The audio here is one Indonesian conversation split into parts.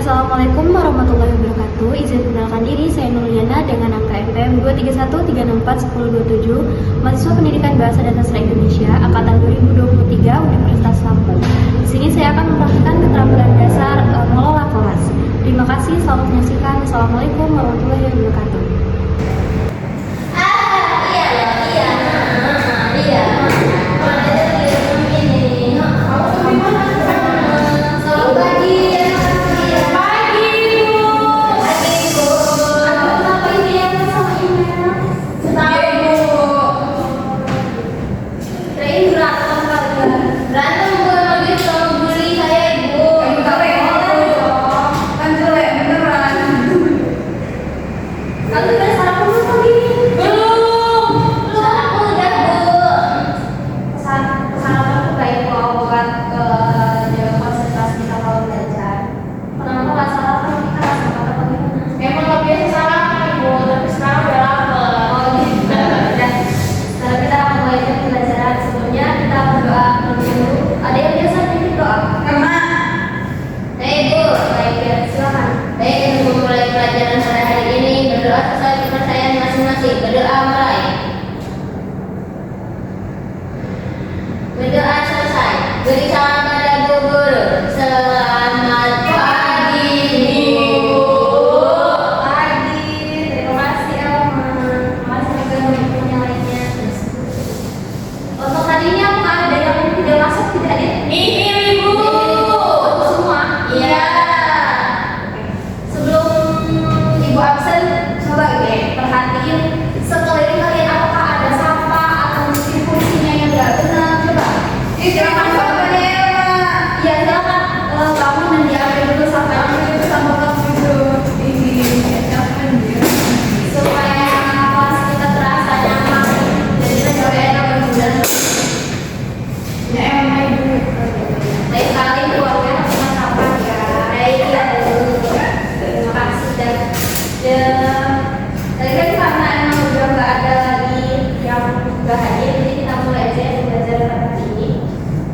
Assalamualaikum warahmatullahi wabarakatuh. Izin perkenalkan diri, saya Nurliana dengan angka NPM 231364127, mahasiswa Pendidikan Bahasa dan Sastra Indonesia angkatan 2023 Universitas Lampung. Di sini saya akan mempraktikkan keterampilan dasar mengelola kelas. Terima kasih, selamat menyaksikan. Assalamualaikum warahmatullahi wabarakatuh. Berdoa mulai. Berdoa selesai. Beri salam pada guru. Selamat pagi, Bu. Pagi. Terima kasih, Elma. Terima kasih juga untuk yang lainnya. Untuk hari ini apakah ada yang tidak masuk, tidak ada? Ini, Ibu. Semua? Iya. Sebelum Ibu absen, coba perhatiin sekeliling kalian, apakah ada sampah atau mungkin fungsinya yang nggak benar. Coba silakan sampah ya, ya silakan kamu dan diambil dulu sampahnya itu sama kamu ini supaya kelas kita terasa nyaman dan kita juga enak berguna. Ya emang Ibu lain kali keluarga sama sampah ya. Iya, terima kasih dan tadi kan karena emang udah nggak ada lagi yang nggak hadir, jadi kita mulai aja belajar hari ini.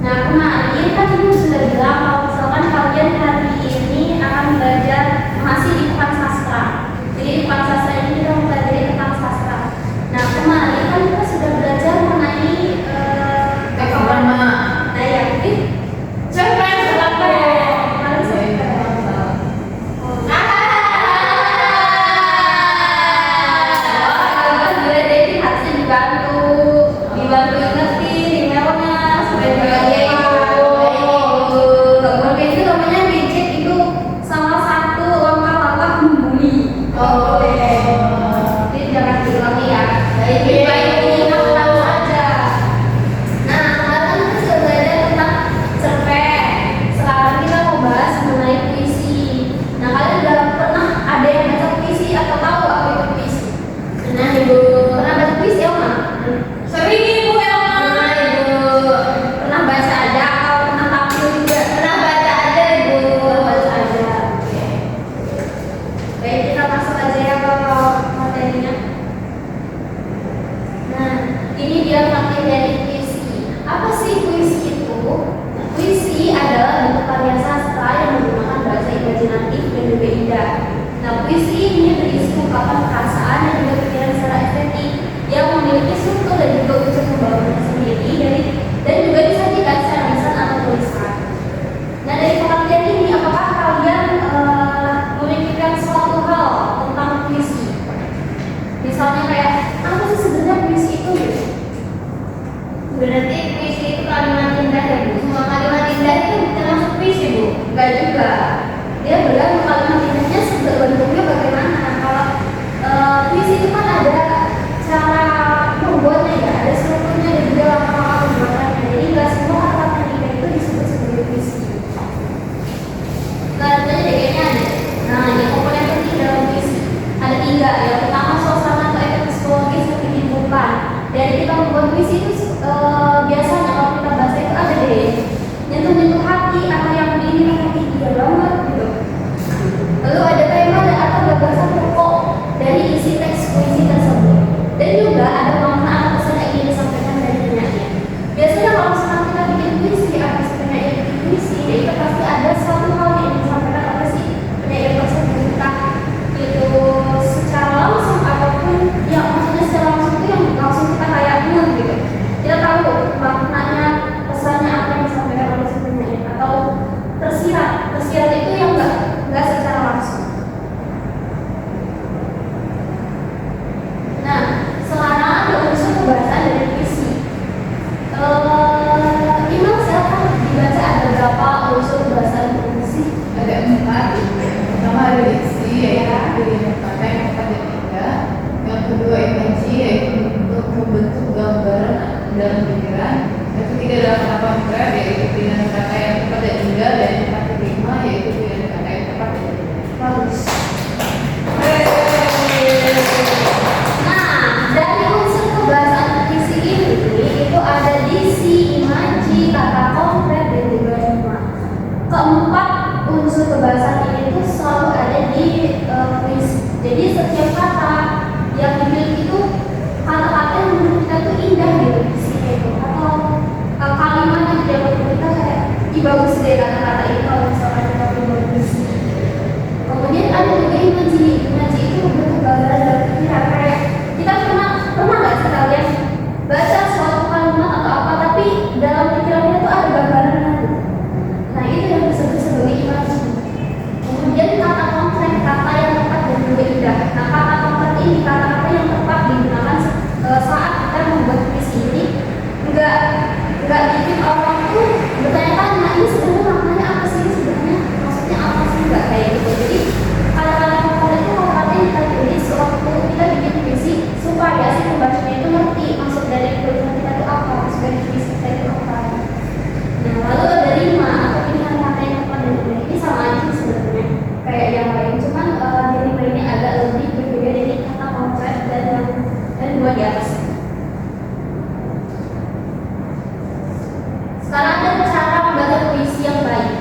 Nah, kemarin kan Ibu sudah bilang kalau misalkan kalian hari ini akan belajar masih di Bukan Sastra. Jadi di Bukan Sastra ini kita mempelajari tentang sastra. Nah, kemarin kan kita sudah belajar mengenai Agama. Nah ya, mungkin coba berapa ya? Kemarin saya dibantu ingetin emailnya supaya dibagiin. Mungkin itu namanya gadget, itu salah satu langkah-langkah membuli. Jadi jangan diulangi ya. Baik ingat tahu aja. Nah, kemarin kita sudah belajar tentang cerpen. Sekarang kita mau bahas mengenai puisi. Nah, kalian udah pernah ada yang baca puisi atau tahu apa itu puisi? Nah, Ibu pernah baca puisi ya, Ma? Sering Ibu Elma. Pernah, Ibu. Pernah baca aja atau pernah tampil juga? Pernah baca aja, Ibu. Pernah baca aja. Oke. Baik, kita masuk aja ya ke materinya. Nah, ini dia materi dari puisi. Apa sih puisi itu? Puisi adalah bentuk karya sastra yang menggunakan bahasa imajinatif dan juga indah. Nah, puisi ini berisi ungkapan perasaan dan juga pikiran secara estetik yang memiliki struktur dan juga unsur pembangunan sendiri dan juga disajikan secara lisan atau tulisan. Nah, dari pengertian ini, apakah kalian memikirkan suatu hal tentang puisi? Misalnya kayak, apa sih sebenarnya puisi itu? Berarti puisi itu kalimat indah ya, Bu? Semua kalimat indah itu termasuk puisi, Bu? Enggak juga. Dia bergantung kalimat indahnya bentuknya bagaimana. Kalau puisi itu kan ada cara membuatnya ya, ada strukturnya dan juga langkah-langkah pembuatannya. Jadi nggak semua kata-kata indah itu disebut sebagai puisi. Contohnya kayaknya ada. Nah, yang komponen penting dalam puisi ada 3. Yang pertama, suasana atau efek psikologis yang ditimbulkan. Dari kita membuat puisi itu biasanya kalau kita bahasa itu ada deh nyentuh-nyentuh hati atau yang bikin hati dia banget gitu. Lalu ada tema atau gagasan pokok dari isi teks puisi tersebut. ada 4 gitu. Yang pertama ada diksi, yaitu pilihan kata yang tepat dan indah. Yang kedua imaji, yaitu untuk membentuk gambaran dalam pikiran. Yang ketiga adalah kata konkret, yaitu pilihan kata yang tepat dan indah. Dan yang kelima yaitu pilihan kata yang tepat dan indah. Bagus. Nah, dari unsur kebahasaan diksi ini itu ada diksi, imaji, kata konkret, dan juga rima. Keempat unsur kebahasaan ini tuh selalu ada di puisi. Jadi setiap kata yang dimiliki itu kata-kata yang menurut kita tuh indah gitu isinya itu, atau kalimat yang dia menurut kita kayak ih bagus deh kata-kata ini kalau misalkan kita bagus. Kemudian ada juga imaji. Imaji itu bentuk gambaran dalam pikiran. Kayak kita pernah nggak sih kalian baca suatu kalimat atau apa tapi dalam pikirannya tuh ada gambarannya gitu. Nah itu yang disebut sebagai imaji. Kemudian kata konkret, kata yang tepat dan juga indah. Nah kata konkret ini kata-kata yang tepat digunakan saat kita membuat puisi ini nggak bikin orang tuh bertanya-tanya ini sebenarnya maknanya apa sih, sebenarnya maksudnya apa sih, nggak kayak gitu. Jadi kata-kata konkret itu kata-kata yang kita tulis waktu kita bikin puisi supaya si pembacanya itu ngerti maksud dari tulisan kita itu apa, maksud dari puisi kita itu apa. Nah lalu ada rima atau pilihan kata yang tepat dan indah. Ini sama aja sebenarnya kayak yang lain, cuman di rima ini agak lebih berbeda dari kata konkret dan dua di atas. Sekarang ada cara membaca puisi yang baik.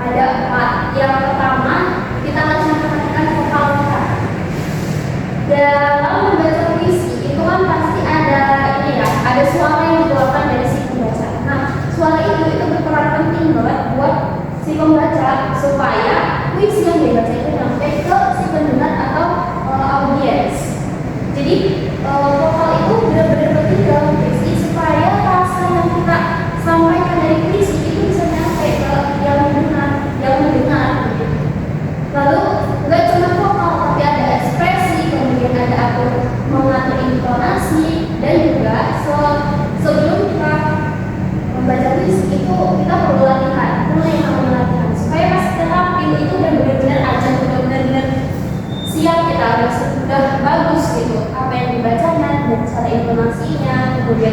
Ada 4. Yang pertama, kita harus memperhatikan vokal kita. Dalam membaca puisi itu kan pasti ada ini ya, ada suara yang dikeluarkan dari si pembaca. Nah, suara itu berperan penting banget buat si pembaca supaya puisi yang dibaca itu sampai ke si pendengar atau audiens. Jadi vokal itu benar-benar penting dalam puisi supaya rasa yang kita sampaikan dari puisi itu bisa nyampe ke yang mendengar gitu. Lalu nggak cuma vokal tapi ada ekspresi, kemudian ada atur mengatur intonasi, dan juga sebelum kita membaca puisi itu kita perlu latihan, yang namanya latihan supaya pas kita tampil itu udah benar-benar aja, udah benar-benar siap, kita harus udah bagus gitu apa yang dibacanya dan cara intonasinya, kemudian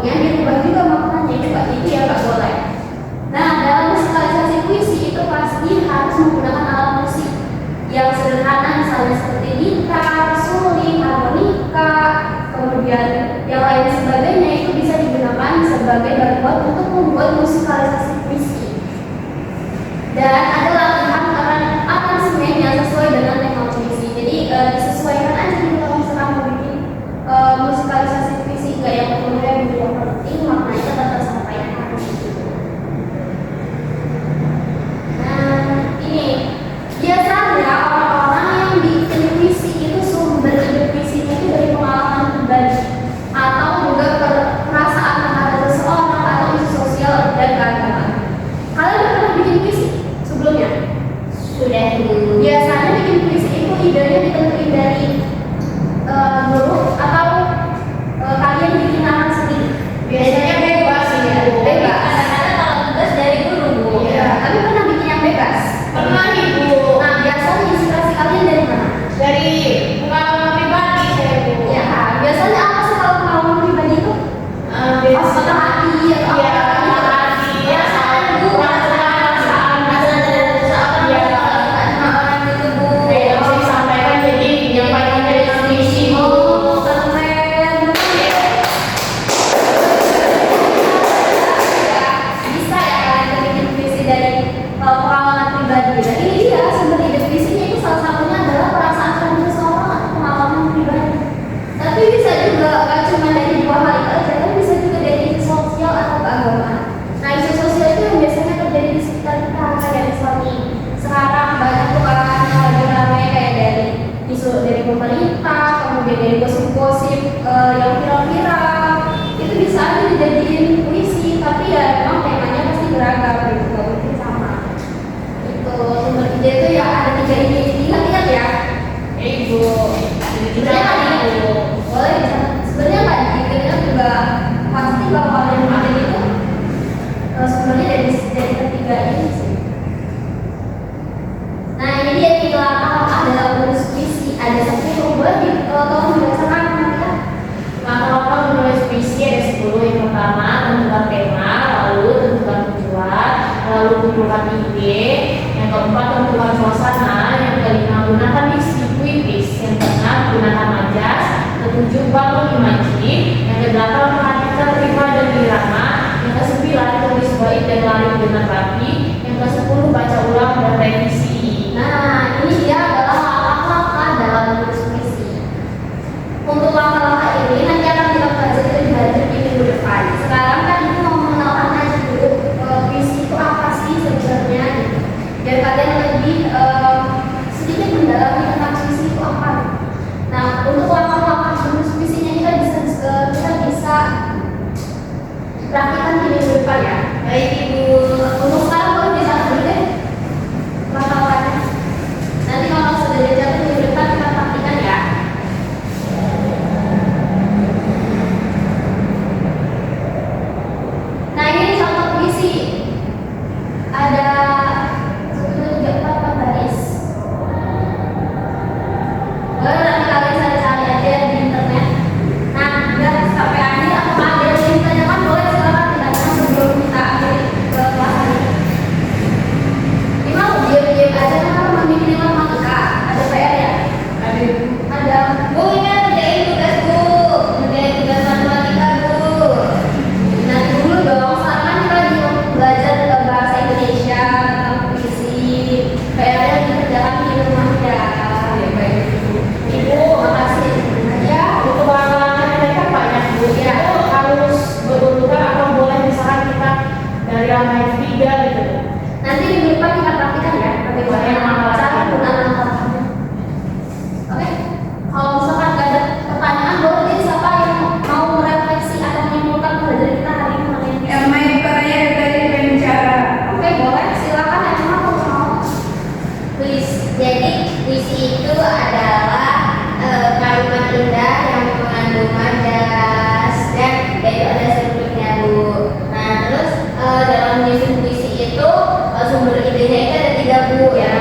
kemudian dirubah juga maknanya, itu ya nggak boleh. Nah, dalam musikalisasi puisi itu pasti harus menggunakan alat musik yang sederhana, misalnya seperti gitar, suling, harmonika, kemudian yang lain sebagainya. Itu bisa digunakan sebagai bantuan untuk membuat musikalisasi puisi. Dan ada latihan aransemen yang sesuai dengan tema puisi. Jadi disesuaikan aja gitu kalau misalkan mau bikin musikalisasi puisi, nggak yang kemudian yang penting maknanya tetap tersampaikan gitu. Nah, ini biasanya orang-orang yang bikin puisi itu sumber ide puisinya itu dari pengalaman pribadi atau juga perasaan terhadap seseorang atau isu sosial dan keagamaan. Kalian udah pernah bikin puisi sebelumnya? Sudah dulu. Biasanya bikin puisi itu idenya ditentuin dari guru atau kalian bikin nalar sendiri? Biasanya bebas sih ya. Bebas. Kadang-kadang kalau tugas dari guru, Bu. Iya, tapi pernah bikin yang bebas? Pernah Ibu. Nah, biasanya inspirasi kalian dari mana? Dari pengalaman pribadi saya, Bu. Ya, biasanya apa sih kalau pengalaman pribadi itu? Pas patah hati atau Iya, apa gitu? hati. Ya, Bu. Perasaan orang itu, Bu. Kayak harus disampaikan, jadi menyampaikan dari puisi, Bu. Oh, keren. Bisa ya kalian bikin puisi dari pengalaman pribadi. Dan ini dia sumber ide puisinya itu salah satunya adalah perasaan terhadap seseorang atau pengalaman pribadi. Tapi bisa juga gak cuma dari dua hal itu aja, tapi bisa juga dari isu sosial atau keagamaan. Nah, isu sosial itu yang biasanya terjadi di sekitar kita, kayak misalnya sekarang banyak tuh kan yang lagi rame kayak dari isu dari pemerintah, kemudian dari gosip-gosip yang viral-viral. Itu bisa aja dijadiin puisi, tapi ya memang temanya pasti beragam gitu, gak mungkin sama. Itu sumber ide itu ya ada 3 ide, ingat-ingat ya. Ibu. Sebenarnya tadi boleh dicatat. Sebenarnya tadi kita juga pasti bakal yang ada itu sumbernya dari ketiga ini sih. Nah, ini dia 3 langkah dalam menulis puisi. Ada 10, boleh tolong dibacakan nanti. Langkah-langkah menulis puisi ada 10. Yang pertama, tentukan tema, lalu tentukan tujuan, lalu tentukan ide. Yang keempat, tentukan suasana. Yang kelima, gunakan diksi puitis. Yang keenam, gunakan majas. Ketujuh, bangun imaji. Yang kedelapan, perhatikan rima dan irama. Yang kesembilan, tulis bait dan lari dengan rapi. Yang ke-10, baca ulang dan revisi. Nah, ini dia adalah langkah-langkah dalam menulis puisi. Untuk langkah-langkah ini nanti akan kita pelajari lebih lanjut di minggu depan. Sekarang kan itu mau mengenalkan aja dulu puisi itu apa sih sebenarnya gitu. Biar kalian lebih sedikit mendalami tentang puisi itu apa. Nah, untuk langkah-langkah menulis puisinya kita bisa praktikkan di minggu depan ya. Baik Ibu. Untuk sekarang boleh dicatat dulu deh langkah-langkahnya. Nanti kalau sudah dicatat minggu depan kita praktikkan ya. Nah, ini contoh puisi. Ada 1, 2, 3, 4 baris. Boleh nanti kalian cari-cari aja di internet. Nah, biar sampai akhir atau ada yang ingin ditanyakan boleh silakan ditanyakan sebelum kita akhiri ke kelas hari ini. Ini mau diam-diam aja kan kalau mau bikin matematika ada PR ya? Ada Ibu. Ada. Bu, ini ngerjain tugas, Bu. Ngerjain tugas matematika, Bu. Nanti dulu dong, sekarang kan kita lagi belajar bahasa Indonesia tentang puisi. PR-nya dikerjakan di rumah ya. Ya, baik Ibu. Ibu, Makasih. Ya. untuk langkah-langkah mereka banyak, Bu. Iya. Itu harus berurutan atau boleh misalkan kita dari langkah yang 3 gitu. Nanti minggu depan kita praktikan ya bagaimana cara penggunaan langkah-langkahnya. Oke. Kalau misalkan nggak ada pertanyaan, boleh deh siapa yang mau merefleksi atau menyimpulkan pelajaran kita hari ini mengenai puisi. Yang main perannya dari tadi pengen bicara. Oke, boleh. Silakan ya, cuma kalau mau. Please. Jadi puisi itu adalah kalimat indah yang mengandung majas dan itu ada strukturnya, Bu. Nah, terus dalam menyusun puisi itu sumber idenya itu ada 3, Bu, ya.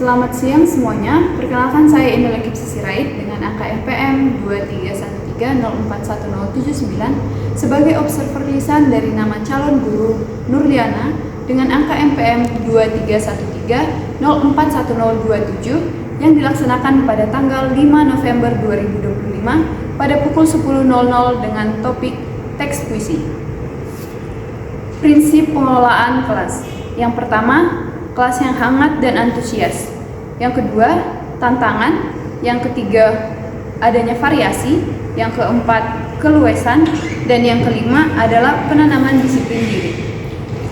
Selamat siang semuanya, perkenalkan saya Indra Kipsi Sirait dengan angka NPM 231304179 sebagai observer lisan dari nama calon guru Nurliana dengan angka NPM 23130411027 yang dilaksanakan pada tanggal 5 November 2025 pada pukul 10.00 dengan topik teks puisi. Prinsip pengelolaan kelas. Yang pertama, kelas yang hangat dan antusias. Yang kedua, tantangan. Yang ketiga, adanya variasi. Yang keempat, keluasan. Dan yang kelima adalah penanaman disiplin diri.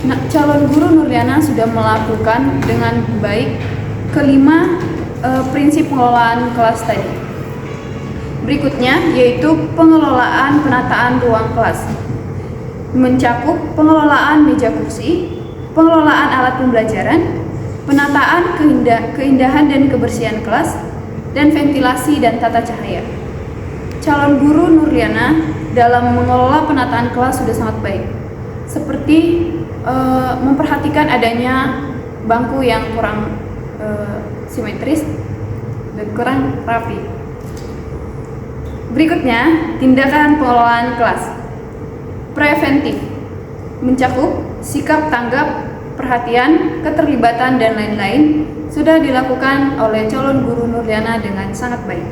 Nah, calon guru Nurliana sudah melakukan dengan baik kelima prinsip pengelolaan kelas tadi. Berikutnya yaitu pengelolaan penataan ruang kelas. Mencakup pengelolaan meja kursi, pengelolaan alat pembelajaran, penataan keindahan dan kebersihan kelas, dan ventilasi dan tata cahaya. Calon guru Nurliana dalam mengelola penataan kelas sudah sangat baik, seperti memperhatikan adanya bangku yang kurang simetris dan kurang rapi. Berikutnya, tindakan pengelolaan kelas. Preventif mencakup sikap tanggap, perhatian, keterlibatan, dan lain-lain sudah dilakukan oleh calon guru Nurliana dengan sangat baik.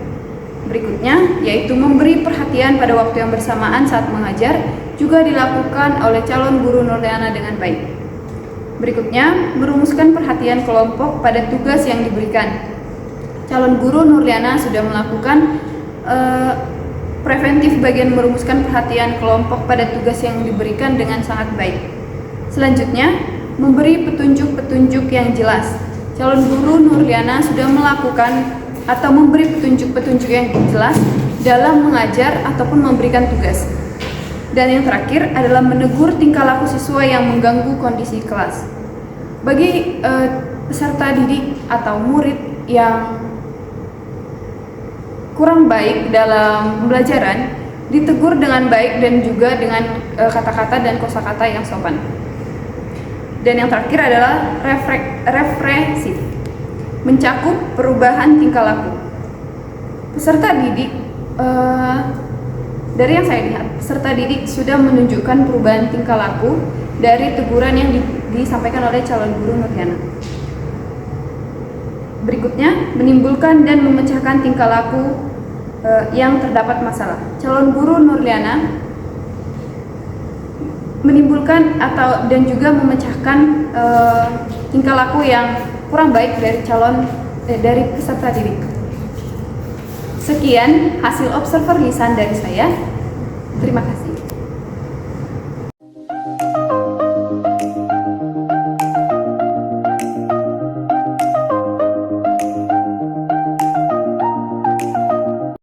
Berikutnya, yaitu memberi perhatian pada waktu yang bersamaan saat mengajar juga dilakukan oleh calon guru Nurliana dengan baik. Berikutnya, merumuskan perhatian kelompok pada tugas yang diberikan. Calon guru Nurliana sudah melakukan preventif bagian merumuskan perhatian kelompok pada tugas yang diberikan dengan sangat baik. Selanjutnya, memberi petunjuk-petunjuk yang jelas. Calon guru Nurliana sudah melakukan atau memberi petunjuk-petunjuk yang jelas dalam mengajar ataupun memberikan tugas. Dan yang terakhir adalah menegur tingkah laku siswa yang mengganggu kondisi kelas. Bagi peserta didik atau murid yang kurang baik dalam pembelajaran, ditegur dengan baik dan juga dengan kata-kata dan kosakata yang sopan. Dan yang terakhir adalah refresif, mencakup perubahan tingkah laku. Peserta didik, dari yang saya lihat, peserta didik sudah menunjukkan perubahan tingkah laku dari teguran yang disampaikan oleh calon guru Nurliana. Berikutnya, menimbulkan dan memecahkan tingkah laku yang terdapat masalah. Calon guru Nurliana menimbulkan dan juga memecahkan tingkah laku yang kurang baik dari peserta didik. Sekian hasil observer lisan dari saya. Terima kasih.